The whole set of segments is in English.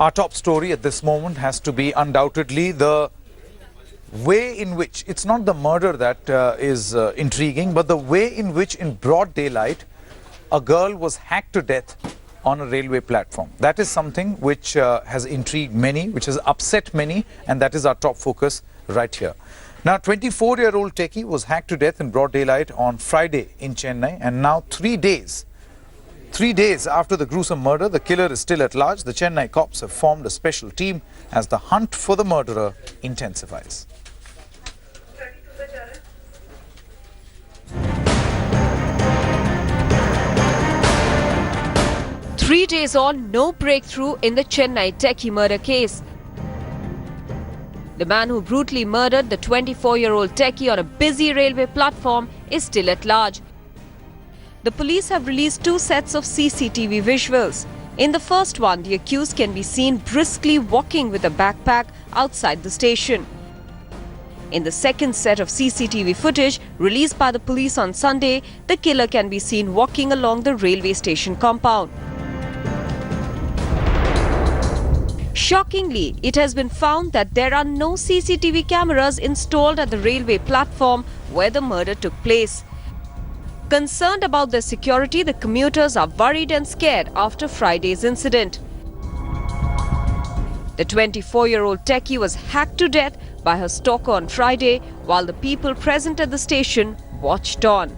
Our top story at this moment has to be undoubtedly the way in which, it's not the murder that is intriguing, but the way in which in broad daylight a girl was hacked to death on a railway platform. That is something which has intrigued many, which has upset many, and that is our top focus right here. Now, 24-year-old techie was hacked to death in broad daylight on Friday in Chennai, and now 3 days after the gruesome murder, the killer is still at large. The Chennai cops have formed a special team as the hunt for the murderer intensifies. Three days on, no breakthrough in the Chennai Techie murder case. The man who brutally murdered the 24-year-old techie on a busy railway platform is still at large. The police have released 2 sets of CCTV visuals. In the first one, the accused can be seen briskly walking with a backpack outside the station. In the second set of CCTV footage released by the police on Sunday, the killer can be seen walking along the railway station compound. Shockingly, it has been found that there are no CCTV cameras installed at the railway platform where the murder took place. Concerned about their security, the commuters are worried and scared after Friday's incident. The 24-year-old techie was hacked to death by her stalker on Friday, while the people present at the station watched on.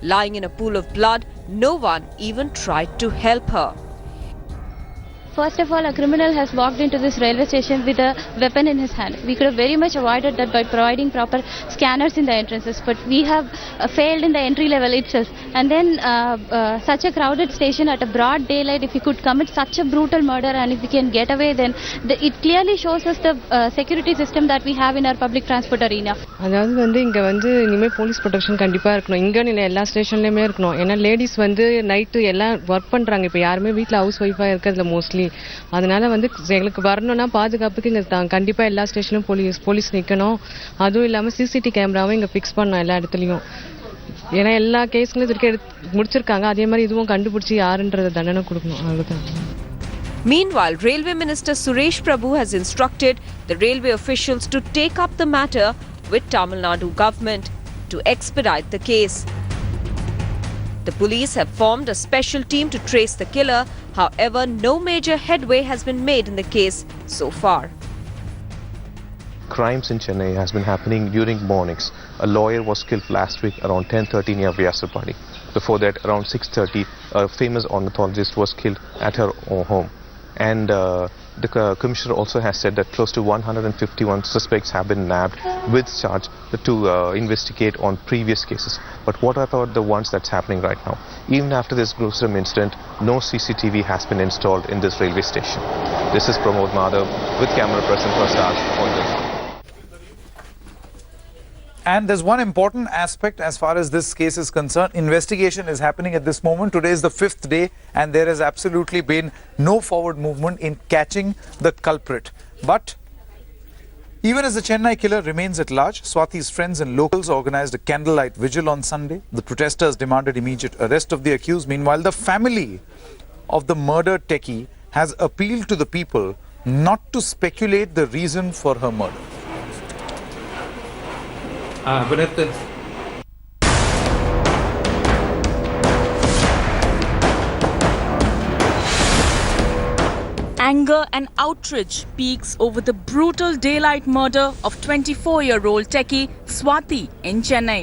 Lying in a pool of blood, no one even tried to help her. First of all, a criminal has walked into this railway station with a weapon in his hand. We could have very much avoided that by providing proper scanners in the entrances, but we have failed in the entry level itself. And then such a crowded station at a broad daylight, if we could commit such a brutal murder and if we can get away, then it clearly shows us the security system that we have in our public transport arena. அதாவது வந்து இங்க வந்து இனிமே police protection கண்டிப்பா இருக்கணும். இங்க இல்ல எல்லா ஸ்டேஷன்லயுமே இருக்கணும். ஏன்னா லேடிஸ் வந்து நைட் எல்லாம் வர்க் பண்றாங்க. இப்போ யாருமே வீட்ல ஹவுஸ் வைஃபா இருக்கிறதுல மோஸ்ட்லி. அதனால வந்து எங்களுக்கு வரணும்னா பாதுகாப்புக்கு இங்க கண்டிப்பா எல்லா ஸ்டேஷன்லயும் போலீஸ் நிக்கணும். அதுவும் இல்லாம சிசிடிவி கேமராவை இங்க ஃபிக்ஸ் பண்ணணும் எல்லா இடத்துலயும். ஏன்னா எல்லா கேஸ்களும் இதுக்கு முடிச்சிருக்காங்க. அதே மாதிரி இதுவும் கண்டுபிடிச்சி யாருன்றத தண்டனை கொடுக்கணும். அவ்வளவுதான். Meanwhile, Railway Minister Suresh Prabhu has instructed the railway officials to take up the matter with Tamil Nadu government to expedite the case. The police have formed a special team to trace the killer. However, no major headway has been made in the case so far. Crimes in Chennai has been happening during mornings. A lawyer was killed last week around 10:30 near Vyasapadi. Before that, around 6:30, a famous ornithologist was killed at her home. And the commissioner also has said that close to 151 suspects have been nabbed with charge to investigate on previous cases. But what about the ones that's happening right now? Even after this gruesome incident, no CCTV has been installed in this railway station. This is Pramod Madhav with camera person for Stars. And there's one important aspect as far as this case is concerned. Investigation is happening at this moment. Today is the 5th day and there has absolutely been no forward movement in catching the culprit. But even as the Chennai killer remains at large, Swathi's friends and locals organized a candlelight vigil on Sunday. The protesters demanded immediate arrest of the accused. Meanwhile, the family of the murdered techie has appealed to the people not to speculate the reason for her murder. Anger and outrage peaks over the brutal daylight murder of 24-year-old techie Swathi in Chennai.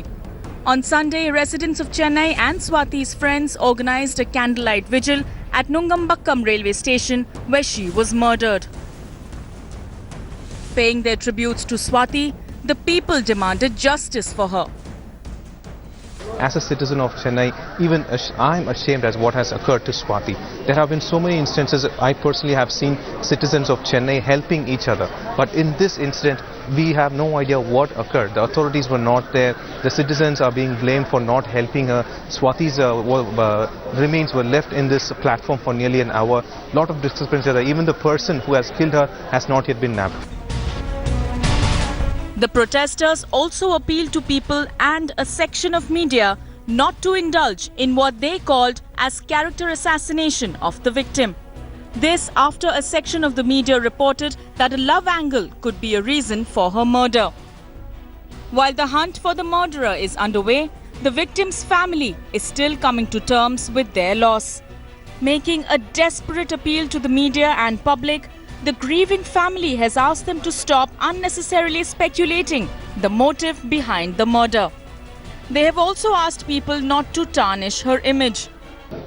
On Sunday, residents of Chennai and Swathi's friends organized a candlelight vigil at Nungambakkam railway station where she was murdered. Paying their tributes to Swathi, the people demanded justice for her. As a citizen of Chennai, even I'm ashamed as what has occurred to Swathi. There have been so many instances I personally have seen citizens of Chennai helping each other. But in this incident, we have no idea what occurred. The authorities were not there. The citizens are being blamed for not helping her. Swathi's remains were left in this platform for nearly an hour. A lot of discrepancy there. Even the person who has killed her has not yet been nabbed. The protesters also appealed to people and a section of media not to indulge in what they called as character assassination of the victim. This after a section of the media reported that a love angle could be a reason for her murder. While the hunt for the murderer is underway, the victim's family is still coming to terms with their loss. Making a desperate appeal to the media and public, the grieving family has asked them to stop unnecessarily speculating the motive behind the murder. They have also asked people not to tarnish her image.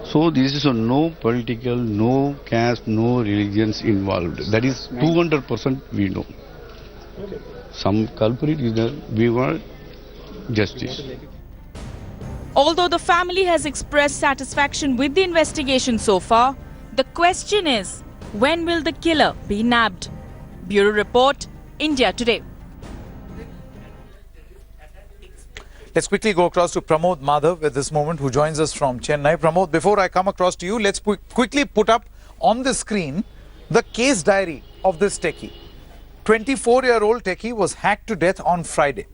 So this is no political, no caste, no religions involved. That is 200% we know. Some culprit is there, we want justice. Although the family has expressed satisfaction with the investigation so far, the question is, when will the killer be nabbed? Bureau Report, India Today. Let's quickly go across to Pramod Madhav at this moment, who joins us from Chennai. Pramod, before I come across to you, let's quickly put up on the screen the case diary of this techie. 24-year-old techie was hacked to death on Friday.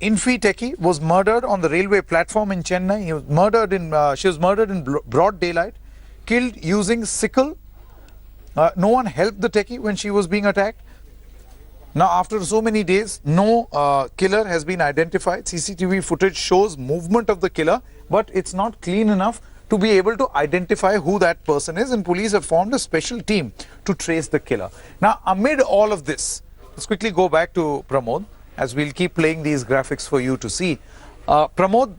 Infi techie was murdered on the railway platform in Chennai. She was murdered in broad daylight, killed using sickle. No one helped the techie when she was being attacked. Now, after so many days, no killer has been identified. CCTV footage shows movement of the killer, but it's not clean enough to be able to identify who that person is, and police have formed a special team to trace the killer. Now, amid all of this, let's quickly go back to Pramod, as we'll keep playing these graphics for you to see. Pramod,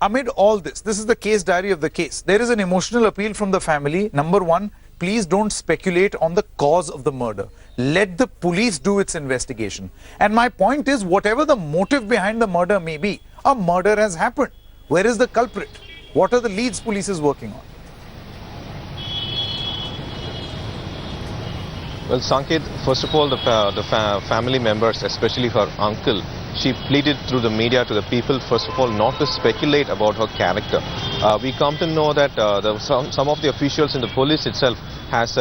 amid all this, this is the case diary of the case. There is an emotional appeal from the family. Number one, please don't speculate on the cause of the murder. Let the police do its investigation. And my point is, whatever the motive behind the murder may be, a murder has happened. Where is the culprit? What are the leads police is working on? Well, Sanket, first of all, the family members, especially her uncle, she pleaded through the media to the people, first of all, not to speculate about her character. We come to know that some of the officials in the police itself has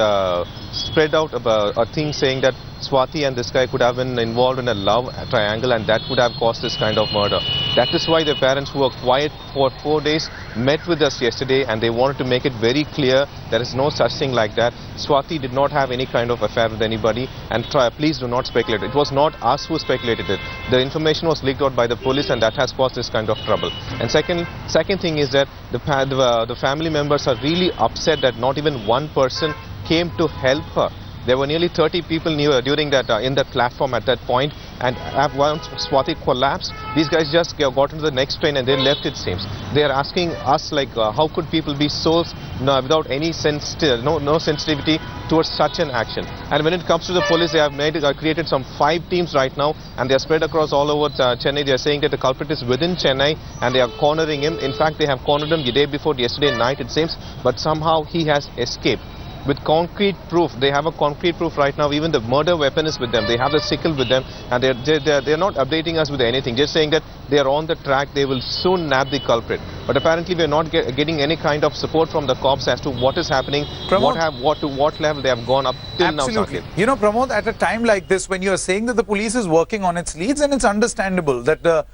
spread out about a thing saying that Swathi and this guy could have been involved in a love triangle, and that could have caused this kind of murder. That is why the parents, who were quiet for 4 days, met with us yesterday, and they wanted to make it very clear there is no such thing like that. Swathi did not have any kind of affair with anybody, and please do not speculate. It was not us who speculated it. The information was leaked out by the police, and that has caused this kind of trouble. And second thing is that the family members are really upset that not even one person came to help her. There were nearly 30 people during that in that platform at that point, and once Swathi collapsed, these guys just got into the next train and they left, it seems. They are asking us, like, how could people be so without any no sensitivity towards such an action? And when it comes to the police, they have created some 5 teams right now, and they are spread across all over Chennai. They are saying that the culprit is within Chennai, and they are cornering him. In fact, they have cornered him the day before yesterday night, it seems, but somehow he has escaped. With concrete proof, they have a concrete proof right now. Even the murder weapon is with them. They have the sickle with them, and they're not updating us with anything. Just saying that they are on the track. They will soon nab the culprit. But apparently, we are not getting any kind of support from the cops as to what is happening, to what level they have gone up till now. Absolutely. You know, Pramod, at a time like this, when you are saying that the police is working on its leads, and it's understandable that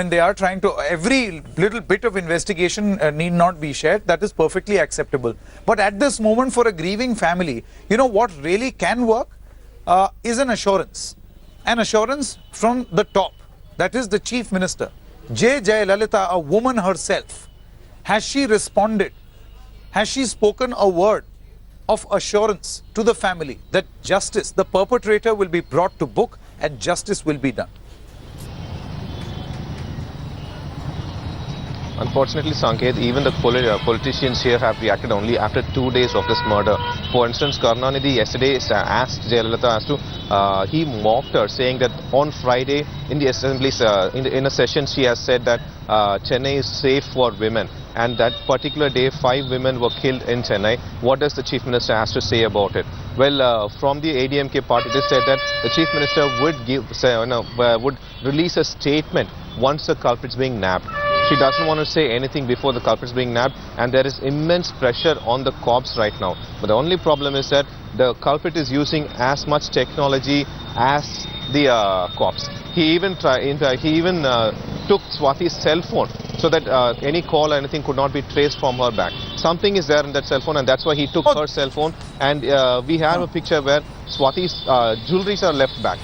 they are trying to, every little bit of investigation need not be shared. That is perfectly acceptable. But at this moment, for a grieving family, you know what really can work is an assurance. An assurance from the top. That is the Chief Minister. J. Lalita, a woman herself, has she responded? Has she spoken a word of assurance to the family that justice, the perpetrator, will be brought to book and justice will be done? Unfortunately, Sanket, even the politicians here have reacted only after 2 days of this murder. For instance, Karunanidhi yesterday asked Jayalalitha as to, he mocked her, saying that on Friday in the assemblies, in a session, she has said that Chennai is safe for women. And that particular day, 5 women were killed in Chennai. What does the Chief Minister has to say about it? Well, from the ADMK party, it is said that the Chief Minister would release a statement once the culprit is being nabbed. She doesn't want to say anything before the culprit is being nabbed, and there is immense pressure on the cops right now. But the only problem is that the culprit is using as much technology as the cops. He even took Swathi's cell phone so that any call or anything could not be traced from her back. something is there in that cell phone, and that's why he took her cell phone. And we have a picture where Swati's jewelries are left back.